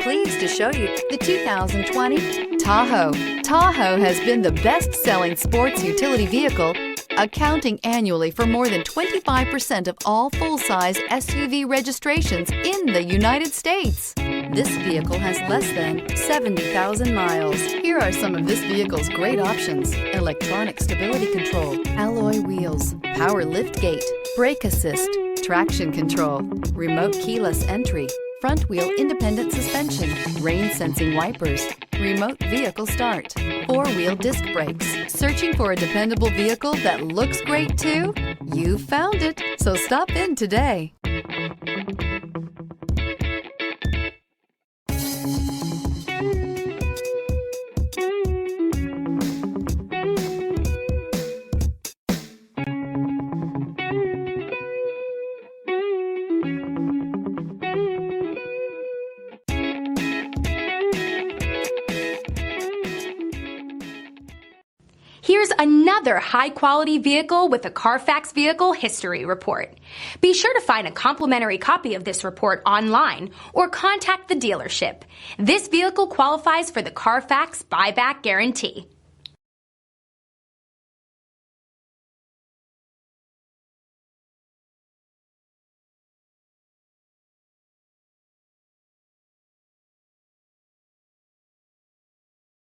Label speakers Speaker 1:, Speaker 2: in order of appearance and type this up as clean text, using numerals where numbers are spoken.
Speaker 1: pleased to show you the 2020 Tahoe. Tahoe has been the best-selling sports utility vehicle, accounting annually for more than 25% of all full-size SUV registrations in the United States. This vehicle has less than 70,000 miles. Here are some of this vehicle's great options: electronic stability control, alloy wheels, power liftgate, brake assist, traction control, remote keyless entry, front wheel independent suspension, rain sensing wipers, remote vehicle start, four-wheel disc brakes. Searching for a dependable vehicle that looks great too? You found it, so stop in today.
Speaker 2: Here's another high-quality vehicle with a Carfax Vehicle History Report. Be sure to find a complimentary copy of this report online or contact the dealership. This vehicle qualifies for the Carfax Buyback Guarantee.